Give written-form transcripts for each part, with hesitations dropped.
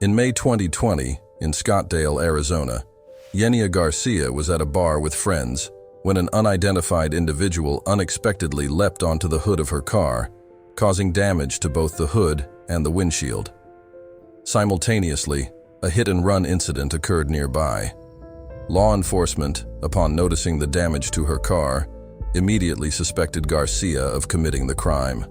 In May 2020, in Scottsdale, Arizona, Yenia Garcia was at a bar with friends when an unidentified individual unexpectedly leapt onto the hood of her car, causing damage to both the hood and the windshield. Simultaneously, a hit-and-run incident occurred nearby. Law enforcement, upon noticing the damage to her car, immediately suspected Garcia of committing the crime.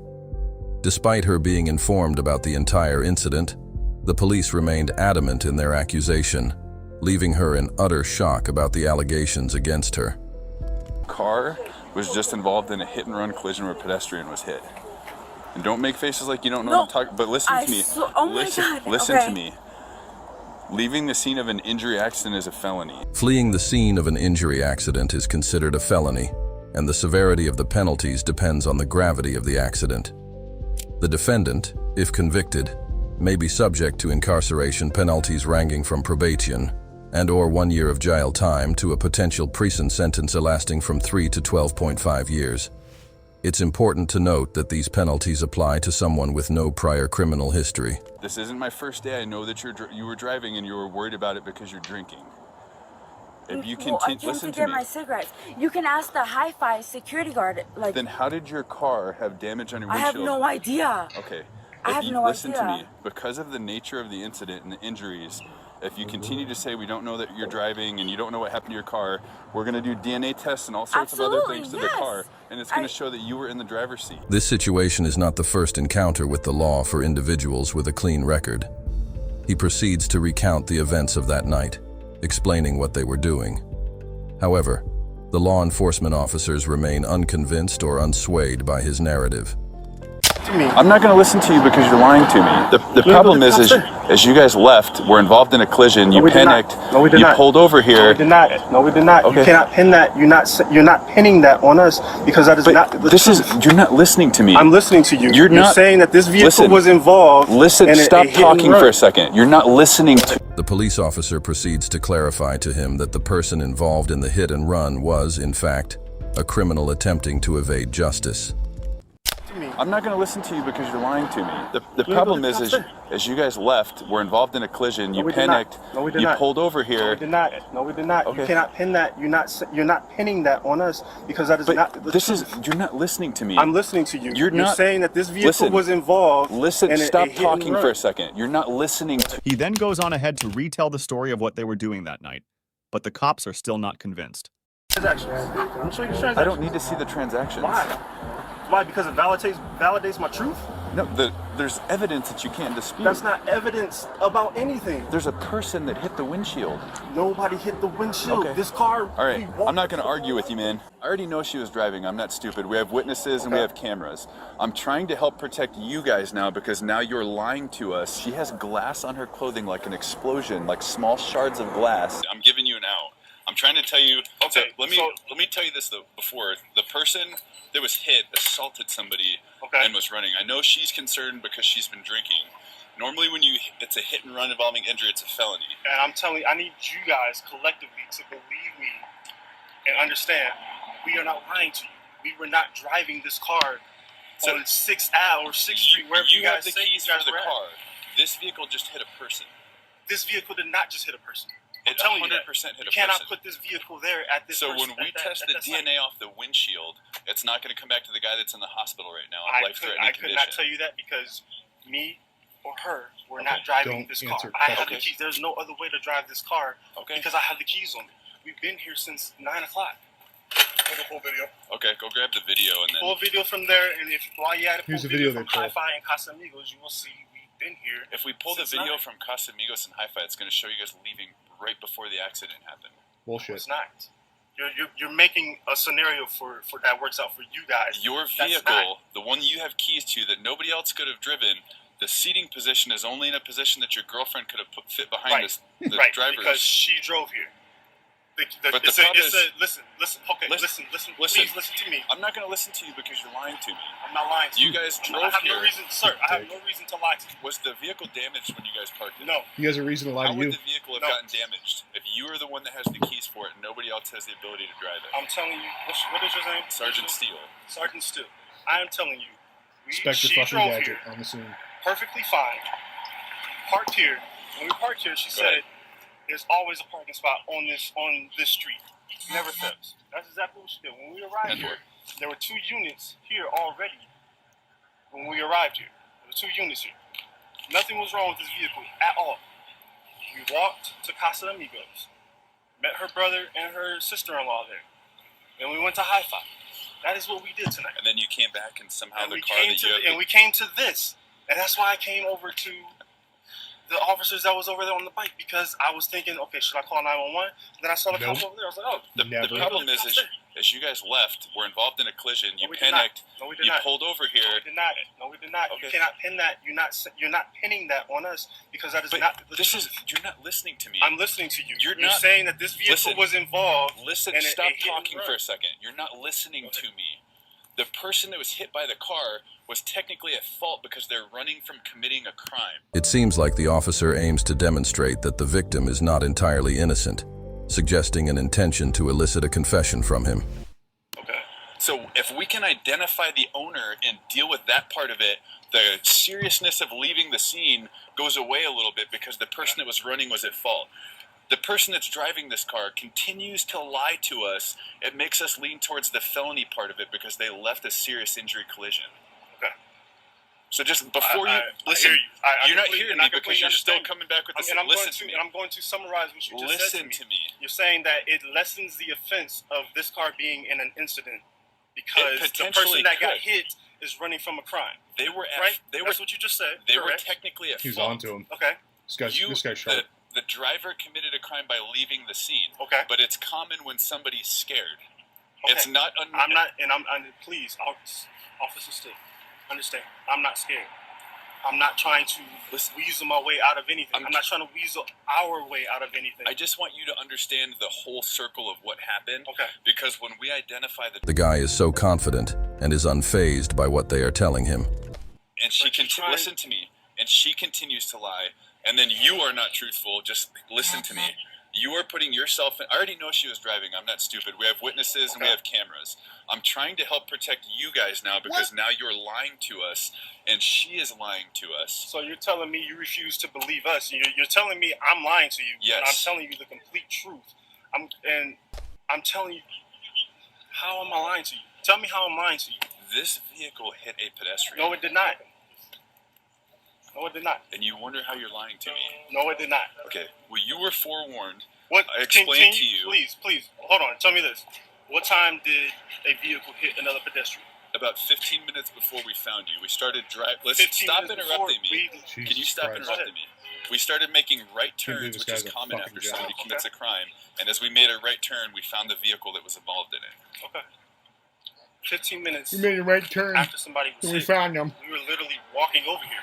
Despite her being informed about the entire incident, the police remained adamant in their accusation, leaving her in utter shock about the allegations against her. Car was just involved in a hit-and-run collision where a pedestrian was hit. And don't make faces like you don't know what I'm talking, but listen to me. Oh my God. Listen Okay. to me. Leaving the scene of an injury accident is a felony. Fleeing the scene of an injury accident is considered a felony, and the severity of the penalties depends on the gravity of the accident. The defendant, if convicted, may be subject to incarceration penalties ranging from probation and/or 1 year of jail time to a potential prison sentence lasting from 3 to 12.5 years. It's important to note that these penalties apply to someone with no prior criminal history. This isn't my first day. I know that you were driving and you were worried about it because you're drinking. If you Well, I came listen to to get me. my cigarettes. You can ask the hi-fi security guard. Like, Then how did your car have damage on your I windshield? have no idea. Okay. I have no listen to idea. me. Because of the nature of the incident and the injuries, if you continue to say we don't know that you're driving and you don't know what happened to your car, we're going to do DNA tests and all sorts of other Absolutely, things to yes. the car, and it's going to show that you were in the driver's seat. This situation is not the first encounter with the law for individuals with a clean record. He proceeds to recount the events of that night, explaining what they were doing. However, the law enforcement officers remain unconvinced or unswayed by his narrative. I'm not going to listen to you because you're lying to me. The problem is you guys left, were involved in a collision, you panicked, you pulled over here. No, we did not. No, we did not. Okay. You cannot pin that. You're not pinning that on us because that is not the truth. You're not listening to me. I'm listening to you. You're not saying that this vehicle was involved. Listen, stop talking for a second. You're not listening to. The police officer proceeds to clarify to him that the person involved in the hit and run was, in fact, a criminal attempting to evade justice. I'm not going to listen to you because you're lying to me. The problem is you guys left, were involved in a collision, you panicked, you pulled over here. No, we did not. No, we did not. Okay. You cannot pin that. You're not pinning that on us because that is not the truth. You're not listening to me. I'm listening to you. You're not saying that this vehicle was involved. Listen, stop talking for a second. You're not listening to. He then goes on ahead to retell the story of what they were doing that night, but the cops are still not convinced. I'm showing you transactions. I don't need to see the transactions. Why? Why? Because it validates my truth? No, there's evidence that you can't dispute. That's not evidence about anything. There's a person that hit the windshield. Nobody hit the windshield. Okay. This car. All right, I'm not going to argue with you, man. I already know she was driving. I'm not stupid. We have witnesses and we have cameras. I'm trying to help protect you guys now because now you're lying to us. She has glass on her clothing like an explosion, like small shards of glass. I'm giving you an out. I'm trying to tell you. Okay. So let me tell you this though. Before the person that was hit assaulted somebody and was running. I know she's concerned because she's been drinking. Normally, when it's a hit and run involving injury, it's a felony. And I'm telling you, I need you guys collectively to believe me and understand we are not lying to you. We were not driving this car on 6th Ave or 6th Street, wherever you guys have the say keys you guys for the were at. car. This vehicle just hit a person. This vehicle did not just hit a person. It 100% hit a person. You cannot put this vehicle there at this So person. when we test the DNA off the windshield, it's not going to come back to the guy that's in the hospital right now in life-threatening condition. I could not tell you that because me or her were not driving this car. I have the keys. There's no other way to drive this car because I have the keys on me. We've been here since 9 o'clock. Full video. Okay, go grab the video and then. Full video from there, and if while you had a full video from there, Hi-Fi and Casamigos, you will see we've been here. If we pull the video from Casamigos and Hi-Fi, it's going to show you guys leaving right before the accident happened. Bullshit. It's not. You're making a scenario for that works out for you guys. Your vehicle, the one you have keys to that nobody else could have driven, the seating position is only in a position that your girlfriend could have fit behind the driver's. Because she drove here. Listen. Please listen to me. I'm not going to listen to you because you're lying to me. I'm not lying to you. You guys drove I have here. no reason, sir. I have no reason to lie to you. Was the vehicle damaged when you guys parked it? No. You guys have a reason to lie How to you. would the vehicle have gotten damaged if you are the one that has the keys for it and nobody else has the ability to drive it? I'm telling you. What is your name? Sergeant Steele. Sergeant Steele. I am telling you. Inspector She fucking drove Gadget here on the scene. perfectly fine. Parked here. When we parked here, she said, there's always a parking spot on this street. Never fails. That's exactly what she did. When we arrived here, there were 2 units here already. When we arrived here, there were 2 units here. Nothing was wrong with this vehicle at all. We walked to Casa Amigos, met her brother and her sister-in-law there. Then we went to Hi-Fi. That is what we did tonight. And then you came back and somehow we came to this. And that's why I came over to the officers that was over there on the bike, because I was thinking, okay, should I call 911? Then I saw the cop over there. I was like, oh, the problem is you guys left, were involved in a collision, you panicked, you pulled over here. No, we did not. No, we did not. Okay. You cannot pin that. You're not pinning that on us, because that is not the truth. You're not listening to me. I'm listening to you. You're saying that this vehicle was involved. Listen, stop talking for a second. You're not listening to me. The person that was hit by the car was technically at fault because they're running from committing a crime. It seems like the officer aims to demonstrate that the victim is not entirely innocent, suggesting an intention to elicit a confession from him. Okay. So if we can identify the owner and deal with that part of it, the seriousness of leaving the scene goes away a little bit because the person that was running was at fault. The person that's driving this car continues to lie to us. It makes us lean towards the felony part of it because they left a serious injury collision. Okay. So just before listen, you're not hearing me because you're still coming back with this. And I'm going to summarize what you just said to me. Listen to me. You're saying that it lessens the offense of this car being in an incident because the person that got hit is running from a crime. They were That's what you just said. They were technically at fault. He's on to him. Okay. This guy's sharp. The driver committed a crime by leaving the scene. Okay. But it's common when somebody's scared. Okay. It's not. I'm not, and please, Officer Stick, understand. I'm not scared. I'm not trying to weasel my way out of anything. I'm not trying to weasel our way out of anything. I just want you to understand the whole circle of what happened. Okay. Because when we identify The guy is so confident and is unfazed by what they are telling him. And she listen to me, and she continues to lie. And then you are not truthful. Just listen to me. You are putting yourself in. I already know she was driving. I'm not stupid. We have witnesses and we have cameras. I'm trying to help protect you guys now because now you're lying to us and she is lying to us. So you're telling me you refuse to believe us. You're telling me I'm lying to you. Yes. And I'm telling you the complete truth. I'm telling you, how am I lying to you? Tell me how I'm lying to you. This vehicle hit a pedestrian. No, it did not. No, it did not. And you wonder how you're lying to me. No, it did not. Okay. Well, you were forewarned. What? I explained to you. Please, hold on. Tell me this. What time did a vehicle hit another pedestrian? About 15 minutes before we found you. We started driving. Stop interrupting me. Can you stop interrupting me? We started making right turns, which is common after somebody commits a crime. And as we made a right turn, we found the vehicle that was involved in it. Okay. 15 minutes. You made a right turn. After somebody was hit, we found them. We were literally walking over here.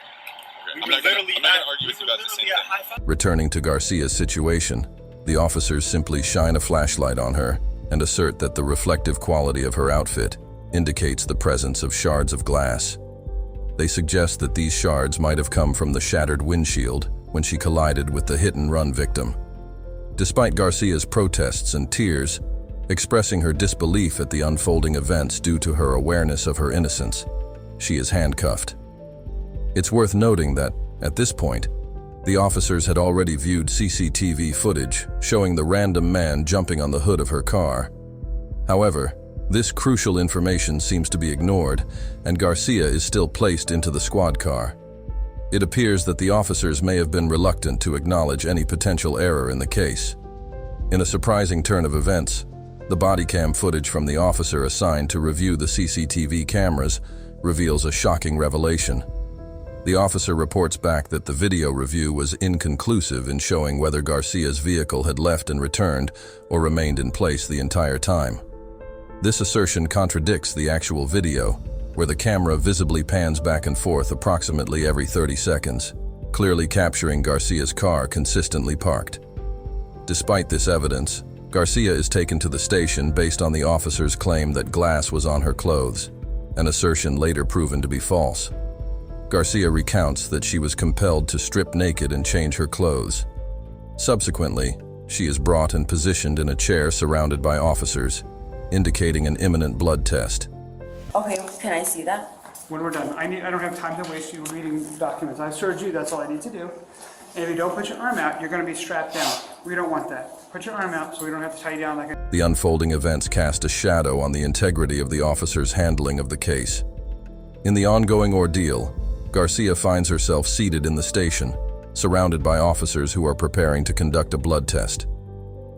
I'm not going to argue with you about the same thing. Returning to Garcia's situation, the officers simply shine a flashlight on her and assert that the reflective quality of her outfit indicates the presence of shards of glass. They suggest that these shards might have come from the shattered windshield when she collided with the hit-and-run victim. Despite Garcia's protests and tears, expressing her disbelief at the unfolding events due to her awareness of her innocence, she is handcuffed. It's worth noting that, at this point, the officers had already viewed CCTV footage showing the random man jumping on the hood of her car. However, this crucial information seems to be ignored, and Garcia is still placed into the squad car. It appears that the officers may have been reluctant to acknowledge any potential error in the case. In a surprising turn of events, the body cam footage from the officer assigned to review the CCTV cameras reveals a shocking revelation. The officer reports back that the video review was inconclusive in showing whether Garcia's vehicle had left and returned or remained in place the entire time. This assertion contradicts the actual video, where the camera visibly pans back and forth approximately every 30 seconds, clearly capturing Garcia's car consistently parked. Despite this evidence, Garcia is taken to the station based on the officer's claim that glass was on her clothes, an assertion later proven to be false. Garcia recounts that she was compelled to strip naked and change her clothes. Subsequently, she is brought and positioned in a chair surrounded by officers, indicating an imminent blood test. Okay, can I see that? When we're done. I don't have time to waste you reading documents. I've served you, that's all I need to do. And if you don't put your arm out, you're going to be strapped down. We don't want that. Put your arm out so we don't have to tie you down like a... The unfolding events cast a shadow on the integrity of the officer's handling of the case. In the ongoing ordeal, Garcia finds herself seated in the station, surrounded by officers who are preparing to conduct a blood test.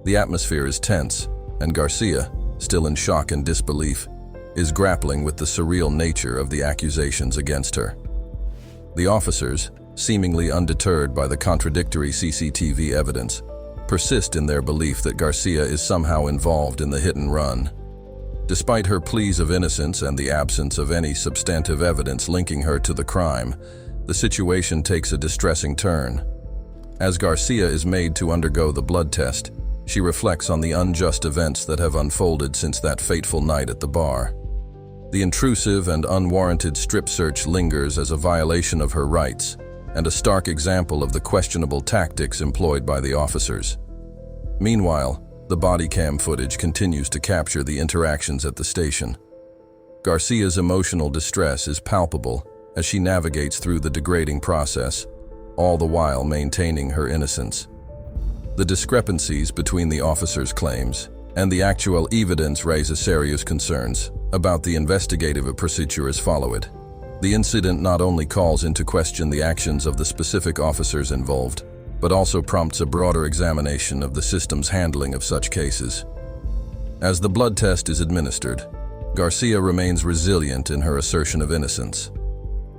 The atmosphere is tense, and Garcia, still in shock and disbelief, is grappling with the surreal nature of the accusations against her. The officers, seemingly undeterred by the contradictory CCTV evidence, persist in their belief that Garcia is somehow involved in the hit and run. Despite her pleas of innocence and the absence of any substantive evidence linking her to the crime, the situation takes a distressing turn. As Garcia is made to undergo the blood test, she reflects on the unjust events that have unfolded since that fateful night at the bar. The intrusive and unwarranted strip search lingers as a violation of her rights, and a stark example of the questionable tactics employed by the officers. Meanwhile, the body cam footage continues to capture the interactions at the station. Garcia's emotional distress is palpable as she navigates through the degrading process, all the while maintaining her innocence. The discrepancies between the officers' claims and the actual evidence raise serious concerns about the investigative procedures followed. The incident not only calls into question the actions of the specific officers involved, but also prompts a broader examination of the system's handling of such cases. As the blood test is administered, Garcia remains resilient in her assertion of innocence.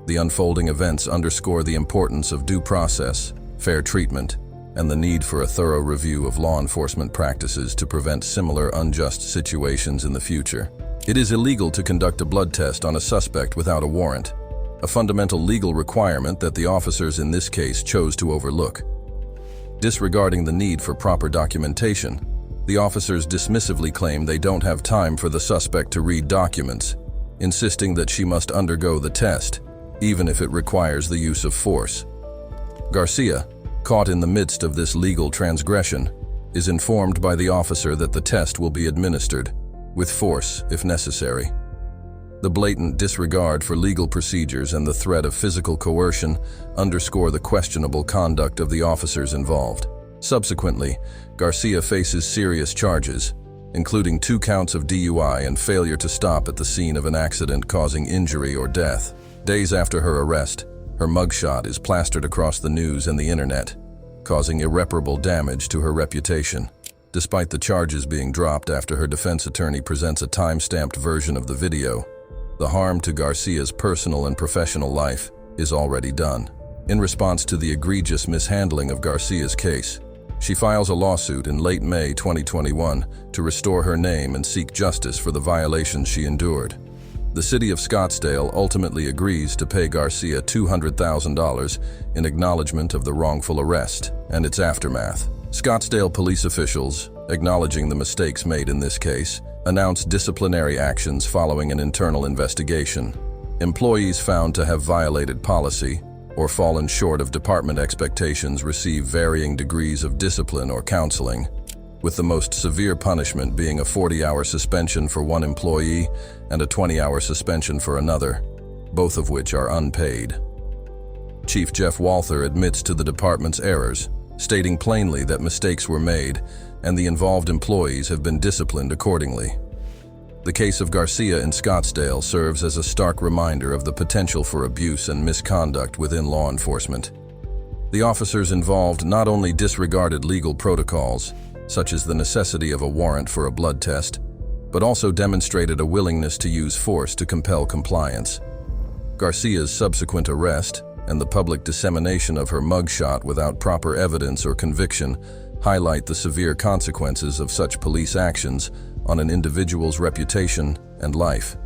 The unfolding events underscore the importance of due process, fair treatment, and the need for a thorough review of law enforcement practices to prevent similar unjust situations in the future. It is illegal to conduct a blood test on a suspect without a warrant, a fundamental legal requirement that the officers in this case chose to overlook. Disregarding the need for proper documentation, the officers dismissively claim they don't have time for the suspect to read documents, insisting that she must undergo the test, even if it requires the use of force. Garcia, caught in the midst of this legal transgression, is informed by the officer that the test will be administered, with force if necessary. The blatant disregard for legal procedures and the threat of physical coercion underscore the questionable conduct of the officers involved. Subsequently, Garcia faces serious charges, including 2 counts of DUI and failure to stop at the scene of an accident causing injury or death. Days after her arrest, her mugshot is plastered across the news and the internet, causing irreparable damage to her reputation. Despite the charges being dropped after her defense attorney presents a time-stamped version of the video, the harm to Garcia's personal and professional life is already done. In response to the egregious mishandling of Garcia's case, she files a lawsuit in late May 2021 to restore her name and seek justice for the violations she endured. The city of Scottsdale ultimately agrees to pay Garcia $200,000 in acknowledgement of the wrongful arrest and its aftermath. Scottsdale police officials, acknowledging the mistakes made in this case, announced disciplinary actions following an internal investigation. Employees found to have violated policy or fallen short of department expectations receive varying degrees of discipline or counseling, with the most severe punishment being a 40-hour suspension for one employee and a 20-hour suspension for another, both of which are unpaid. Chief Jeff Walther admits to the department's errors, stating plainly that mistakes were made and the involved employees have been disciplined accordingly. The case of Garcia in Scottsdale serves as a stark reminder of the potential for abuse and misconduct within law enforcement. The officers involved not only disregarded legal protocols, such as the necessity of a warrant for a blood test, but also demonstrated a willingness to use force to compel compliance. Garcia's subsequent arrest and the public dissemination of her mugshot without proper evidence or conviction highlight the severe consequences of such police actions on an individual's reputation and life.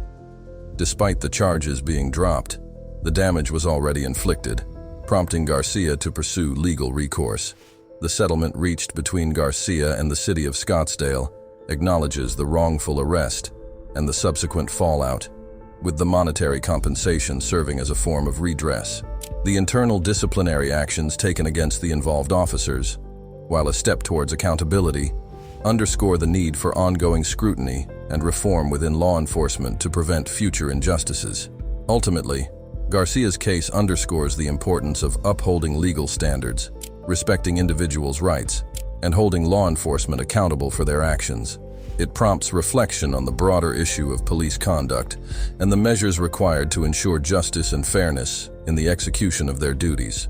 Despite the charges being dropped, the damage was already inflicted, prompting Garcia to pursue legal recourse. The settlement reached between Garcia and the city of Scottsdale acknowledges the wrongful arrest and the subsequent fallout, with the monetary compensation serving as a form of redress. The internal disciplinary actions taken against the involved officers, while a step towards accountability, underscore the need for ongoing scrutiny and reform within law enforcement to prevent future injustices. Ultimately, Garcia's case underscores the importance of upholding legal standards, respecting individuals' rights, and holding law enforcement accountable for their actions. It prompts reflection on the broader issue of police conduct and the measures required to ensure justice and fairness in the execution of their duties.